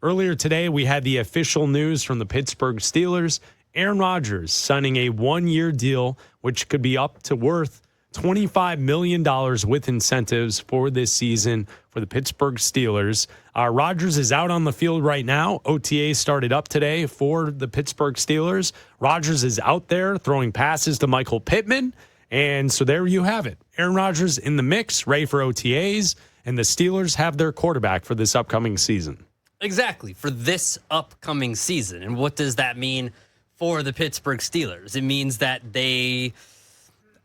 Earlier today, we had the official news from the Pittsburgh Steelers. Aaron Rodgers signing a one-year deal, which could be up to worth $25 million with incentives for this season for the Pittsburgh Steelers. Rodgers is out on the field right now. OTA started up today for the Pittsburgh Steelers. Rodgers is out there throwing passes to Michael Pittman. And so there you have it. Aaron Rodgers in the mix, ready for OTAs, and the Steelers have their quarterback for this upcoming season. Exactly, for this upcoming season. And what does that mean for the Pittsburgh Steelers? It means that they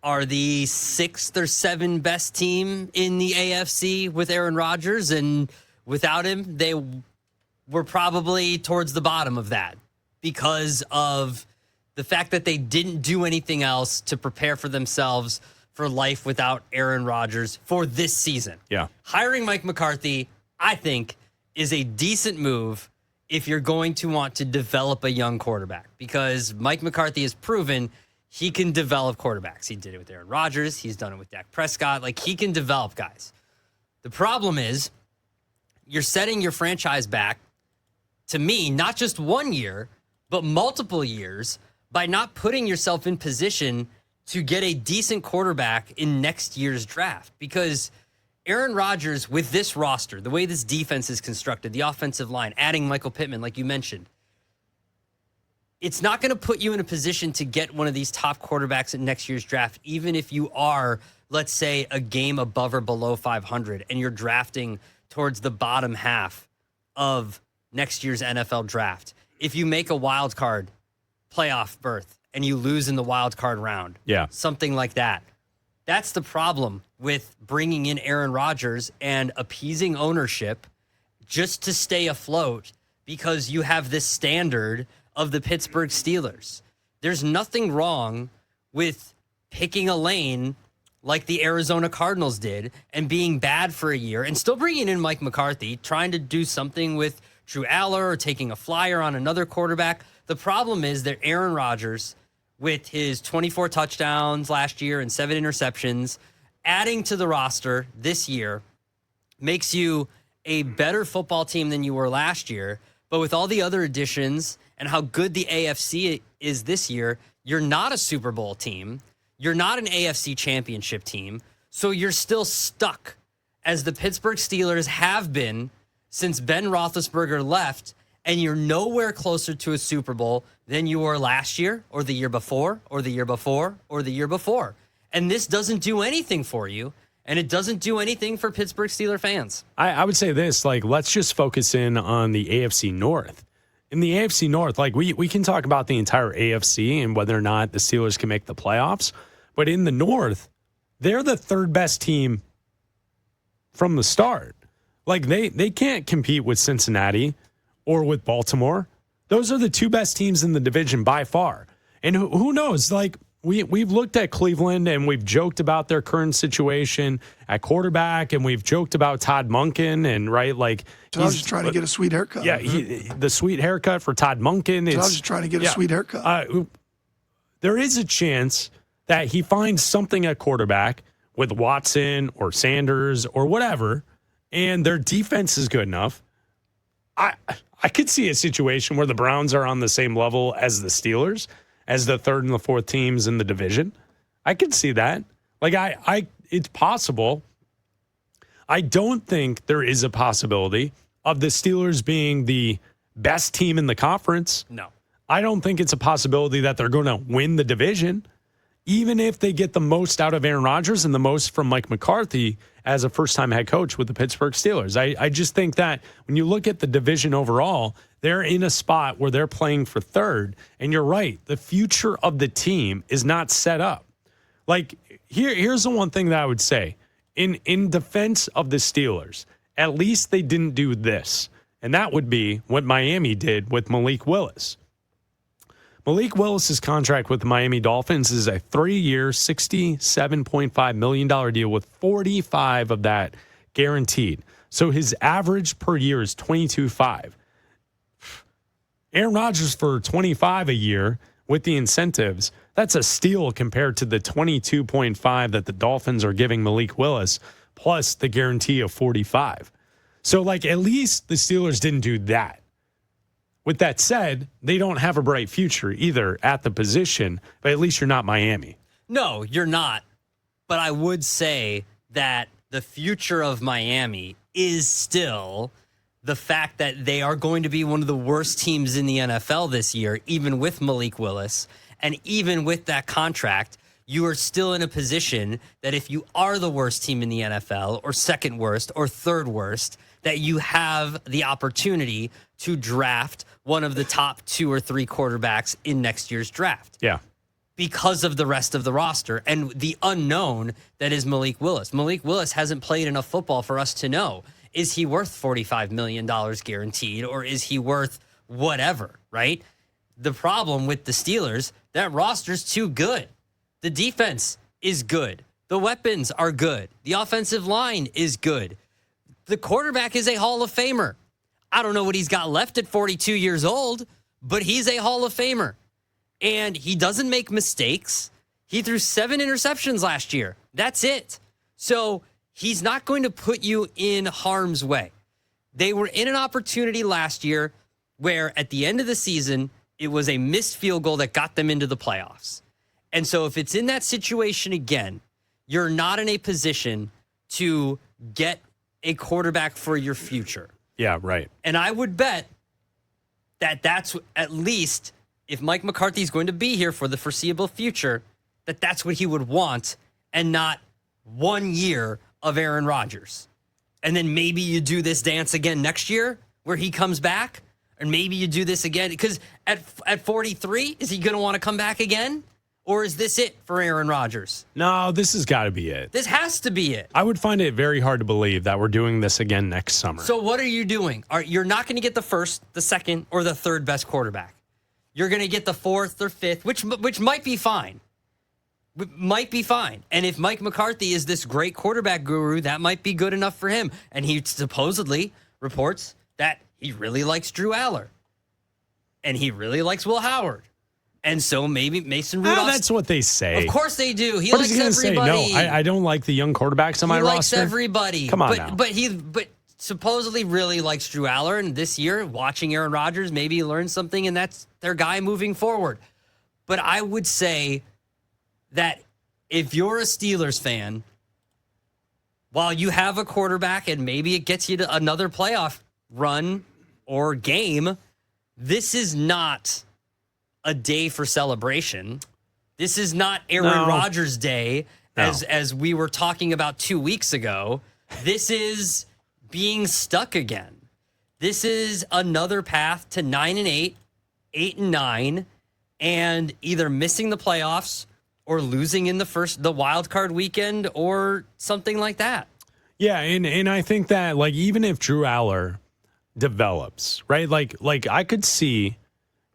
are the 6th or 7th best team in the AFC with Aaron Rodgers, and without him, they were probably towards the bottom of that because of the fact that they didn't do anything else to prepare for themselves for life without Aaron Rodgers for this season. Yeah. Hiring Mike McCarthy, I think, is a decent move if you're going to want to develop a young quarterback, because Mike McCarthy has proven he can develop quarterbacks. He did it with Aaron Rodgers. He's done it with Dak Prescott. Like, he can develop guys. The problem is you're setting your franchise back, to me, not just 1 year, but multiple years by not putting yourself in position to get a decent quarterback in next year's draft. Because Aaron Rodgers, with this roster, the way this defense is constructed, the offensive line, adding Michael Pittman, like you mentioned, it's not going to put you in a position to get one of these top quarterbacks in next year's draft, even if you are, let's say, a game above or below 500 and you're drafting towards the bottom half of next year's NFL draft. If you make a wild card playoff berth and you lose in the wild card round, something like that, that's the problem with bringing in Aaron Rodgers and appeasing ownership just to stay afloat because you have this standard of the Pittsburgh Steelers. There's nothing wrong with picking a lane like the Arizona Cardinals did and being bad for a year and still bringing in Mike McCarthy, trying to do something with Drew Aller or taking a flyer on another quarterback. The problem is that Aaron Rodgers, with his 24 touchdowns last year and 7 interceptions, adding to the roster this year, makes you a better football team than you were last year. But with all the other additions and how good the AFC is this year, you're not a Super Bowl team. You're not an AFC championship team. So you're still stuck, as the Pittsburgh Steelers have been since Ben Roethlisberger left, and you're nowhere closer to a Super Bowl than you were last year or the year before or the year before or the year before. And this doesn't do anything for you, and it doesn't do anything for Pittsburgh Steelers fans. I would say this, let's just focus in on the AFC North. In the AFC North, we can talk about the entire AFC and whether or not the Steelers can make the playoffs. But in the North, they're the 3rd best team from the start. They can't compete with Cincinnati or with Baltimore. Those are the 2 best teams in the division by far. And who knows? We've looked at Cleveland and we've joked about their current situation at quarterback, and we've joked about Todd Monken and So I was just trying to get a sweet haircut. Yeah, the sweet haircut for Todd Monken. So I was just trying to get a sweet haircut. There is a chance that he finds something at quarterback with Watson or Sanders or whatever, and their defense is good enough. I could see a situation where the Browns are on the same level as the Steelers, as the 3rd and the 4th teams in the division. I could see that. It's possible. I don't think there is a possibility of the Steelers being the best team in the conference. No. I don't think it's a possibility that they're going to win the division, even if they get the most out of Aaron Rodgers and the most from Mike McCarthy as a first-time head coach with the Pittsburgh Steelers. I just think that when you look at the division overall, they're in a spot where they're playing for 3rd. And you're right, the future of the team is not set up. Here's the one thing that I would say. In defense of the Steelers, at least they didn't do this. And that would be what Miami did with Malik Willis. Malik Willis's contract with the Miami Dolphins is a 3-year, $67.5 million deal with 45 of that guaranteed. So his average per year is $22.5. Aaron Rodgers for $25 a year with the incentives, that's a steal compared to the $22.5 that the Dolphins are giving Malik Willis, plus the guarantee of $45. So, at least the Steelers didn't do that. With that said, they don't have a bright future either at the position, but at least you're not Miami. No, you're not. But I would say that the future of Miami is still the fact that they are going to be one of the worst teams in the NFL this year, even with Malik Willis. And even with that contract, you are still in a position that if you are the worst team in the NFL, or second worst, or third worst, that you have the opportunity to draft one of the top 2 or 3 quarterbacks in next year's draft. Yeah. Because of the rest of the roster and the unknown that is Malik Willis. Malik Willis hasn't played enough football for us to know. Is he worth $45 million guaranteed, or is he worth whatever, right? The problem with the Steelers, that roster's too good. The defense is good. The weapons are good. The offensive line is good. The quarterback is a Hall of Famer. I don't know what he's got left at 42 years old, but he's a Hall of Famer. And he doesn't make mistakes. He threw 7 interceptions last year. That's it. So he's not going to put you in harm's way. They were in an opportunity last year where at the end of the season, it was a missed field goal that got them into the playoffs. And so if it's in that situation again, you're not in a position to get a quarterback for your future. Yeah, right. And I would bet that that's at least, if Mike McCarthy is going to be here for the foreseeable future, that that's what he would want, and not 1 year of Aaron Rodgers. And then maybe you do this dance again next year where he comes back, and maybe you do this again. Because at 43, is he going to want to come back again? Or is this it for Aaron Rodgers? No, this has got to be it. This has to be it. I would find it very hard to believe that we're doing this again next summer. So what are you doing? You're not going to get the first, the second, or the third best quarterback. You're going to get the fourth or fifth, which might be fine. Might be fine. And if Mike McCarthy is this great quarterback guru, that might be good enough for him. And he supposedly reports that he really likes Drew Aller. And he really likes Will Howard. And so maybe Mason Rudolph. That's what they say. Of course they do. He what likes is he everybody. Say? No, I don't like the young quarterbacks on my roster. He likes everybody. Come on now. But supposedly really likes Drew Aller. And this year, watching Aaron Rodgers, maybe he learned something, and that's their guy moving forward. But I would say that if you're a Steelers fan, while you have a quarterback and maybe it gets you to another playoff run or game, this is not a day for celebration. This is not Aaron Rodgers Day, as we were talking about 2 weeks ago. This is being stuck again. This is another path to 9-8, 8-9, and either missing the playoffs or losing in the wild card weekend or something like that. Yeah, and I think that, like, even if Drew Aller develops, right? Like I could see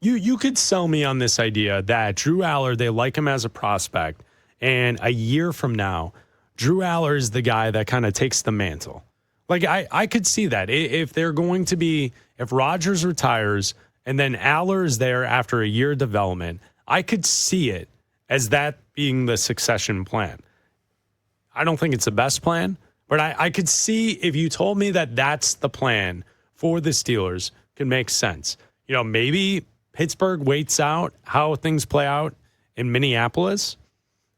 you could sell me on this idea that Drew Aller, they like him as a prospect, and a year from now, Drew Aller is the guy that kind of takes the mantle. Like, I could see that. If they're going to be, if Rodgers retires and then Aller is there after a year of development, I could see it as that being the succession plan. I don't think it's the best plan, but I could see if you told me that that's the plan for the Steelers, could make sense. You know, maybe Pittsburgh waits out how things play out in Minneapolis,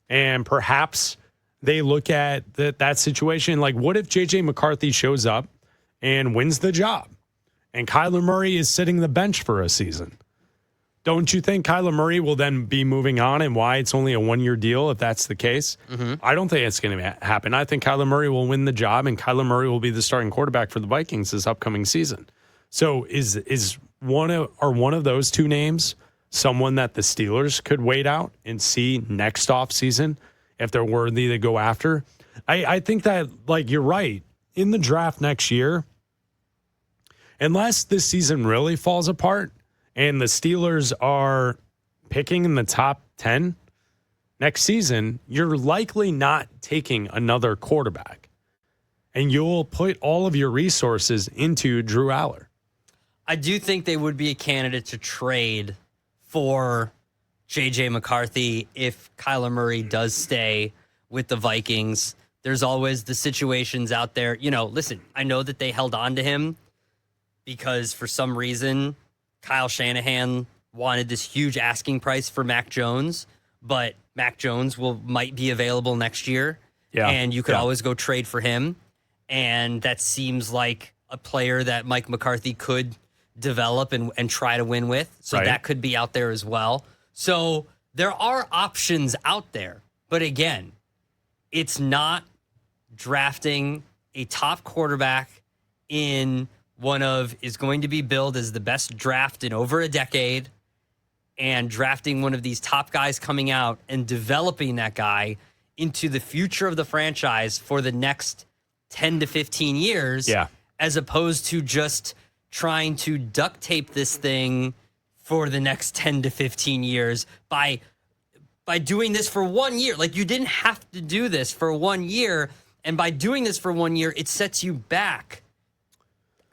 and perhaps they look at that situation. Like, what if J.J. McCarthy shows up and wins the job, and Kyler Murray is sitting the bench for a season? Don't you think Kyler Murray will then be moving on, and why it's only a one-year deal if that's the case? Mm-hmm. I don't think it's going to happen. I think Kyler Murray will win the job, and Kyler Murray will be the starting quarterback for the Vikings this upcoming season. So are one of those two names someone that the Steelers could wait out and see next offseason if they're worthy to go after? I think that, like, you're right. In the draft next year, unless this season really falls apart and the Steelers are picking in the top 10 next season, you're likely not taking another quarterback. And you'll put all of your resources into Drew Aller. I do think they would be a candidate to trade for J.J. McCarthy if Kyler Murray does stay with the Vikings. There's always the situations out there. You know, listen, I know that they held on to him because for some reason Kyle Shanahan wanted this huge asking price for Mac Jones, but Mac Jones might be available next year. Yeah. And you could always go trade for him. And that seems like a player that Mike McCarthy could develop and try to win with. So that could be out there as well. So there are options out there. But again, it's not drafting a top quarterback in is going to be billed as the best draft in over a decade, and drafting one of these top guys coming out and developing that guy into the future of the franchise for the next 10 to 15 years, as opposed to just trying to duct tape this thing for the next 10 to 15 years by doing this for 1 year. Like, you didn't have to do this for 1 year, and by doing this for 1 year, it sets you back,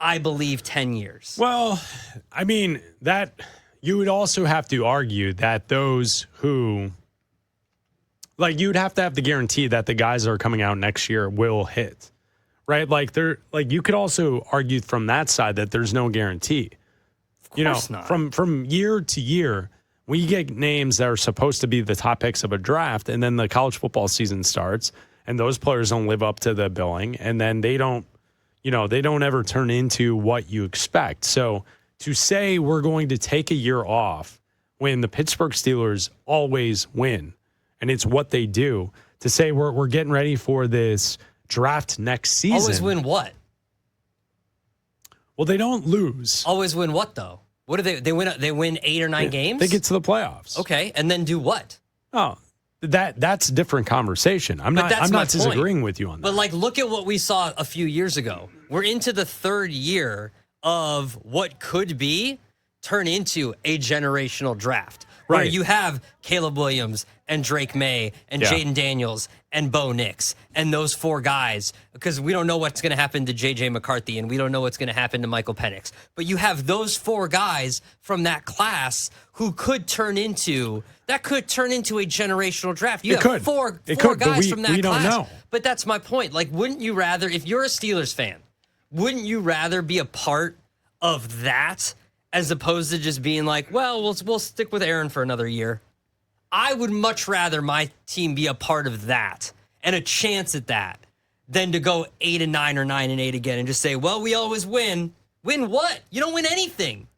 I believe, 10 years. Well, I mean, that you would also have to argue that those who, like, you'd have to have the guarantee that the guys that are coming out next year will hit, right? Like, you could also argue from that side that there's no guarantee. Of course not. From year to year, we get names that are supposed to be the top picks of a draft, and then the college football season starts, and those players don't live up to the billing, and then they don't ever turn into what you expect. So to say we're going to take a year off when the Pittsburgh Steelers always win, and it's what they do, to say we're getting ready for this draft next season. Always win what? Well, they don't lose. Always win what, though? What do they win? They win 8 or 9 games? They get to the playoffs. Okay, and then do what? Oh, that's a different conversation. I'm not disagreeing with you on that. But, like, look at what we saw a few years ago. We're into the third year of what could turn into a generational draft. Where Right. you have Caleb Williams and Drake May and Jaden Daniels and Bo Nix and those 4 guys, because we don't know what's going to happen to J.J. McCarthy and we don't know what's going to happen to Michael Penix. But you have those 4 guys from that class who could turn into a generational draft. You have four guys from that class. We don't know. But that's my point. Like, wouldn't you rather, if you're a Steelers fan, wouldn't you rather be a part of that as opposed to just being like, well, we'll stick with Aaron for another year? I would much rather my team be a part of that and a chance at that than to go 8-9 or 9-8 again and just say, well, we always win. Win what? You don't win anything.